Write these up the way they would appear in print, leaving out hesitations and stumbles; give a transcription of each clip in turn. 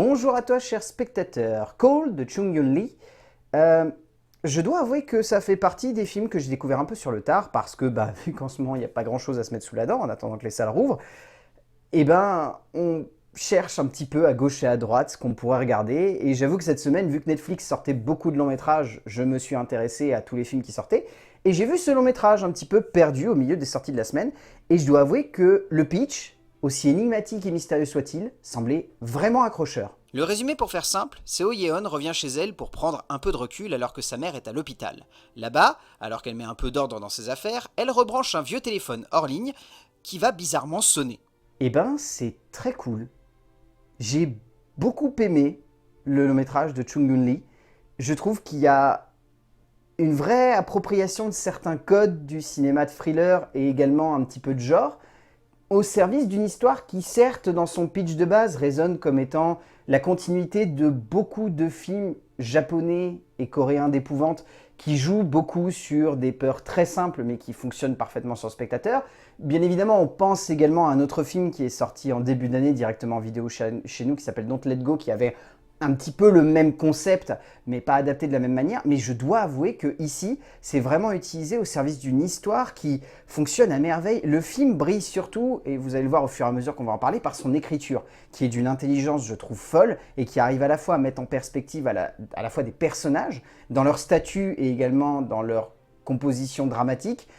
Bonjour à toi, cher spectateur. Call de Chung Yun Lee. Je dois avouer que ça fait partie des films que j'ai découvert un peu sur le tard parce que, vu qu'en ce moment il n'y a pas grand chose à se mettre sous la dent en attendant que les salles rouvrent, on cherche un petit peu à gauche et à droite ce qu'on pourrait regarder. Et j'avoue que cette semaine, vu que Netflix sortait beaucoup de longs métrages, je me suis intéressé à tous les films qui sortaient. Et j'ai vu ce long métrage un petit peu perdu au milieu des sorties de la semaine. Et je dois avouer que le pitch, aussi énigmatique et mystérieux soit-il, semblait vraiment accrocheur. Le résumé pour faire simple, Seo Yeon revient chez elle pour prendre un peu de recul alors que sa mère est à l'hôpital. Là-bas, alors qu'elle met un peu d'ordre dans ses affaires, elle rebranche un vieux téléphone hors ligne qui va bizarrement sonner. C'est très cool. J'ai beaucoup aimé le long métrage de Chung Yun Lee. Je trouve qu'il y a une vraie appropriation de certains codes du cinéma de thriller et également un petit peu de genre, au service d'une histoire qui, certes, dans son pitch de base, résonne comme étant la continuité de beaucoup de films japonais et coréens d'épouvante qui jouent beaucoup sur des peurs très simples mais qui fonctionnent parfaitement sur le spectateur. Bien évidemment, on pense également à un autre film qui est sorti en début d'année directement en vidéo chez nous qui s'appelle Don't Let Go, qui avait un petit peu le même concept, mais pas adapté de la même manière. Mais je dois avouer que ici, c'est vraiment utilisé au service d'une histoire qui fonctionne à merveille. Le film brille surtout, et vous allez le voir au fur et à mesure qu'on va en parler, par son écriture, qui est d'une intelligence, je trouve, folle, et qui arrive à la fois à mettre en perspective à la fois des personnages, dans leur statut et également dans leur composition dramatique,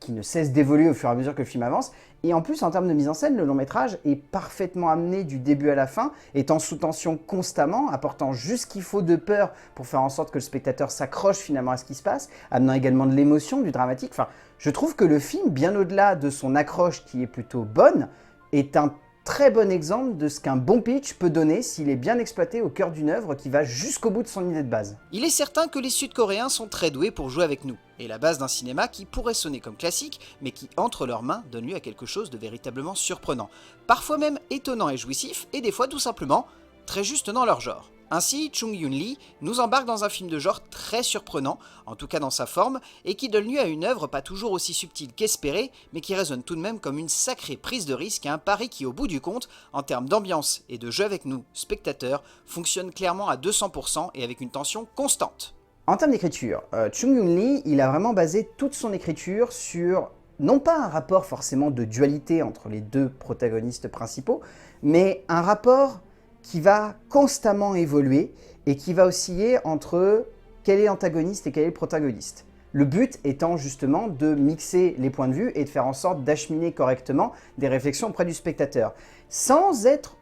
qui ne cesse d'évoluer au fur et à mesure que le film avance. Et en plus, en termes de mise en scène, le long métrage est parfaitement amené du début à la fin, étant sous tension constamment, apportant juste ce qu'il faut de peur pour faire en sorte que le spectateur s'accroche finalement à ce qui se passe, amenant également de l'émotion, du dramatique. Je trouve que le film, bien au-delà de son accroche qui est plutôt bonne, est un très bon exemple de ce qu'un bon pitch peut donner s'il est bien exploité au cœur d'une œuvre qui va jusqu'au bout de son idée de base. Il est certain que les Sud-Coréens sont très doués pour jouer avec nous, et la base d'un cinéma qui pourrait sonner comme classique, mais qui, entre leurs mains, donne lieu à quelque chose de véritablement surprenant, parfois même étonnant et jouissif, et des fois tout simplement très juste dans leur genre. Ainsi, Chung Yun Lee nous embarque dans un film de genre très surprenant, en tout cas dans sa forme, et qui donne lieu à une œuvre pas toujours aussi subtile qu'espérée, mais qui résonne tout de même comme une sacrée prise de risque et un pari qui, au bout du compte, en termes d'ambiance et de jeu avec nous, spectateurs, fonctionne clairement à 200% et avec une tension constante. En termes d'écriture, Chung Yun Lee, il a vraiment basé toute son écriture sur non pas un rapport forcément de dualité entre les deux protagonistes principaux, mais un rapport qui va constamment évoluer et qui va osciller entre quel est l'antagoniste et quel est le protagoniste. Le but étant justement de mixer les points de vue et de faire en sorte d'acheminer correctement des réflexions auprès du spectateur, sans être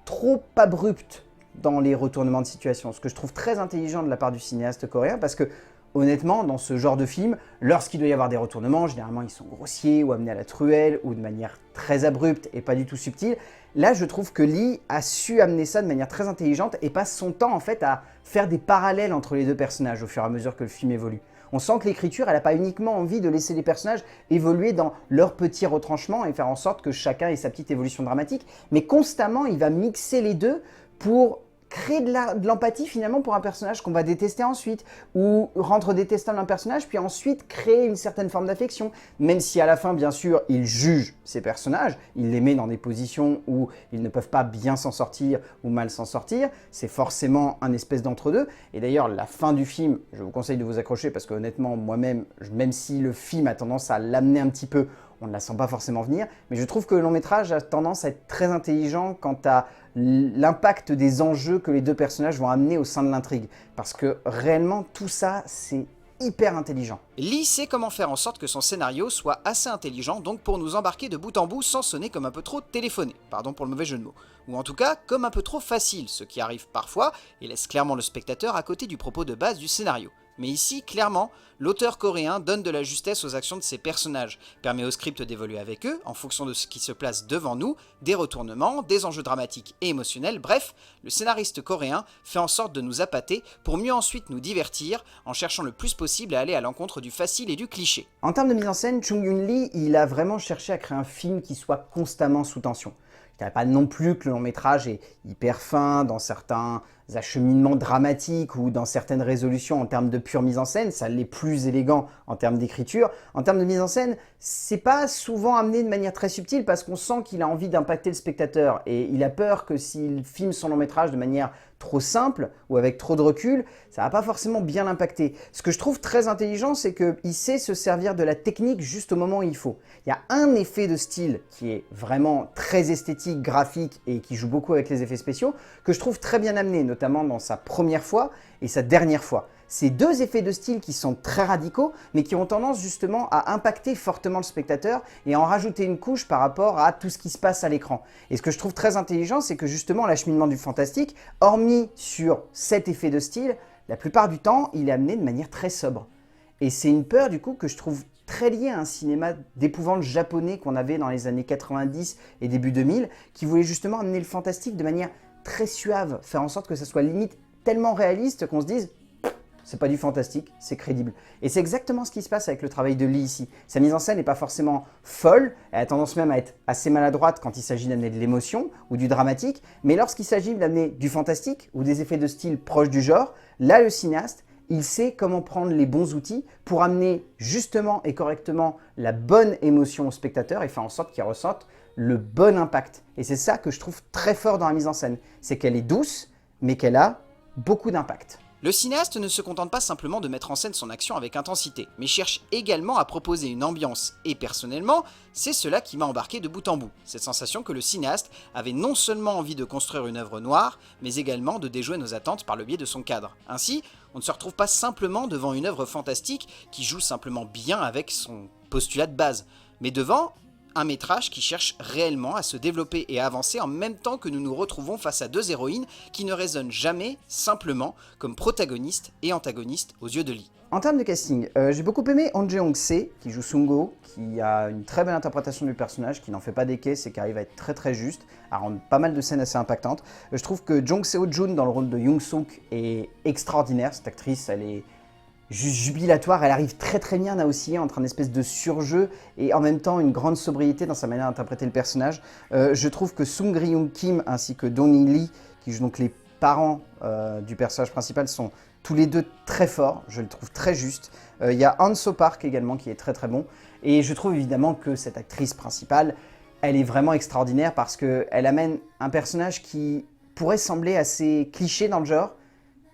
trop abrupt dans les retournements de situation, ce que je trouve très intelligent de la part du cinéaste coréen, parce que honnêtement, dans ce genre de film, lorsqu'il doit y avoir des retournements, généralement ils sont grossiers ou amenés à la truelle ou de manière très abrupte et pas du tout subtile. Là, je trouve que Lee a su amener ça de manière très intelligente et passe son temps en fait à faire des parallèles entre les deux personnages au fur et à mesure que le film évolue. On sent que l'écriture, elle n'a pas uniquement envie de laisser les personnages évoluer dans leurs petits retranchements et faire en sorte que chacun ait sa petite évolution dramatique, mais constamment, il va mixer les deux pour créer de l'empathie finalement pour un personnage qu'on va détester ensuite, ou rendre détestable un personnage, puis ensuite créer une certaine forme d'affection, même si à la fin, bien sûr, il juge ces personnages, il les met dans des positions où ils ne peuvent pas bien s'en sortir ou mal s'en sortir, c'est forcément un espèce d'entre-deux, et d'ailleurs, la fin du film, je vous conseille de vous accrocher, parce que honnêtement, moi-même, même si le film a tendance à l'amener un petit peu, on ne la sent pas forcément venir, mais je trouve que le long métrage a tendance à être très intelligent quant à l'impact des enjeux que les deux personnages vont amener au sein de l'intrigue. Parce que réellement, tout ça, c'est hyper intelligent. Lee sait comment faire en sorte que son scénario soit assez intelligent, donc pour nous embarquer de bout en bout sans sonner comme un peu trop téléphoné, pardon pour le mauvais jeu de mots, ou en tout cas comme un peu trop facile, ce qui arrive parfois et laisse clairement le spectateur à côté du propos de base du scénario. Mais ici, clairement, l'auteur coréen donne de la justesse aux actions de ses personnages, permet au script d'évoluer avec eux, en fonction de ce qui se place devant nous, des retournements, des enjeux dramatiques et émotionnels, bref, le scénariste coréen fait en sorte de nous appâter pour mieux ensuite nous divertir, en cherchant le plus possible à aller à l'encontre du facile et du cliché. En termes de mise en scène, Chung Yun Lee, il a vraiment cherché à créer un film qui soit constamment sous tension. Je ne dirais pas non plus que le long métrage est hyper fin dans certains acheminements dramatiques ou dans certaines résolutions en termes de pure mise en scène, ça l'est plus élégant en termes d'écriture. En termes de mise en scène, c'est pas souvent amené de manière très subtile parce qu'on sent qu'il a envie d'impacter le spectateur et il a peur que s'il filme son long métrage de manière trop simple ou avec trop de recul, ça va pas forcément bien l'impacter. Ce que je trouve très intelligent, c'est qu'il sait se servir de la technique juste au moment où il faut. Il y a un effet de style qui est vraiment très esthétique, graphique et qui joue beaucoup avec les effets spéciaux, que je trouve très bien amené, notamment dans sa première fois et sa dernière fois. Ces deux effets de style qui sont très radicaux, mais qui ont tendance justement à impacter fortement le spectateur et à en rajouter une couche par rapport à tout ce qui se passe à l'écran. Et ce que je trouve très intelligent, c'est que justement l'acheminement du fantastique, hormis sur cet effet de style, la plupart du temps, il est amené de manière très sobre. Et c'est une peur du coup que je trouve très liée à un cinéma d'épouvante japonais qu'on avait dans les années 90 et début 2000, qui voulait justement amener le fantastique de manière très suave, faire en sorte que ça soit limite tellement réaliste qu'on se dise c'est pas du fantastique, c'est crédible. Et c'est exactement ce qui se passe avec le travail de Lee ici. Sa mise en scène n'est pas forcément folle, elle a tendance même à être assez maladroite quand il s'agit d'amener de l'émotion ou du dramatique, mais lorsqu'il s'agit d'amener du fantastique ou des effets de style proches du genre, là le cinéaste, il sait comment prendre les bons outils pour amener justement et correctement la bonne émotion au spectateur et faire en sorte qu'il ressente le bon impact. Et c'est ça que je trouve très fort dans la mise en scène, c'est qu'elle est douce, mais qu'elle a beaucoup d'impact. Le cinéaste ne se contente pas simplement de mettre en scène son action avec intensité, mais cherche également à proposer une ambiance, et personnellement, c'est cela qui m'a embarqué de bout en bout. Cette sensation que le cinéaste avait non seulement envie de construire une œuvre noire, mais également de déjouer nos attentes par le biais de son cadre. Ainsi, on ne se retrouve pas simplement devant une œuvre fantastique qui joue simplement bien avec son postulat de base, mais devant un métrage qui cherche réellement à se développer et à avancer en même temps que nous nous retrouvons face à deux héroïnes qui ne résonnent jamais simplement comme protagonistes et antagonistes aux yeux de Lee. En termes de casting, j'ai beaucoup aimé Han Jeong-se qui joue Sungo, qui a une très belle interprétation du personnage, qui n'en fait pas des caisses et qui arrive à être très très juste, à rendre pas mal de scènes assez impactantes. Je trouve que Jong Seo-jun dans le rôle de Young-suk est extraordinaire. Cette actrice, elle est juste jubilatoire, elle arrive très très bien à osciller entre un espèce de surjeu et en même temps une grande sobriété dans sa manière d'interpréter le personnage. Je trouve que Sung Ri-young Kim ainsi que Dong-in Lee, qui jouent donc les parents du personnage principal, sont tous les deux très forts, je le trouve très juste. Il y a Han So-park également qui est très très bon. Et je trouve évidemment que cette actrice principale, elle est vraiment extraordinaire parce qu'elle amène un personnage qui pourrait sembler assez cliché dans le genre,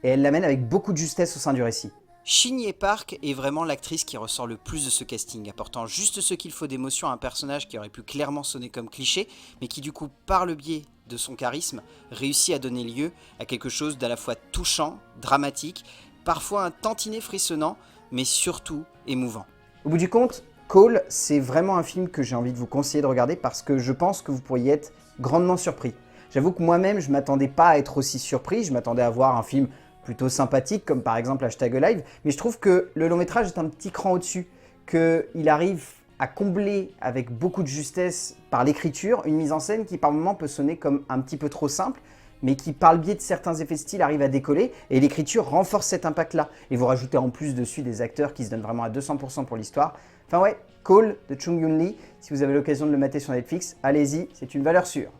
et elle l'amène avec beaucoup de justesse au sein du récit. Shin Ye-park est vraiment l'actrice qui ressort le plus de ce casting, apportant juste ce qu'il faut d'émotion à un personnage qui aurait pu clairement sonner comme cliché, mais qui du coup, par le biais de son charisme, réussit à donner lieu à quelque chose d'à la fois touchant, dramatique, parfois un tantinet frissonnant, mais surtout émouvant. Au bout du compte, Call, c'est vraiment un film que j'ai envie de vous conseiller de regarder parce que je pense que vous pourriez être grandement surpris. J'avoue que moi-même, je ne m'attendais pas à être aussi surpris, je m'attendais à voir un film plutôt sympathique, comme par exemple #Live, mais je trouve que le long métrage est un petit cran au-dessus, qu'il arrive à combler avec beaucoup de justesse par l'écriture une mise en scène qui par moments peut sonner comme un petit peu trop simple, mais qui par le biais de certains effets de style arrive à décoller, et l'écriture renforce cet impact-là. Et vous rajoutez en plus dessus des acteurs qui se donnent vraiment à 200% pour l'histoire. Enfin ouais, Call de Chung Yun Lee, si vous avez l'occasion de le mater sur Netflix, allez-y, c'est une valeur sûre.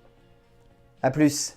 A plus.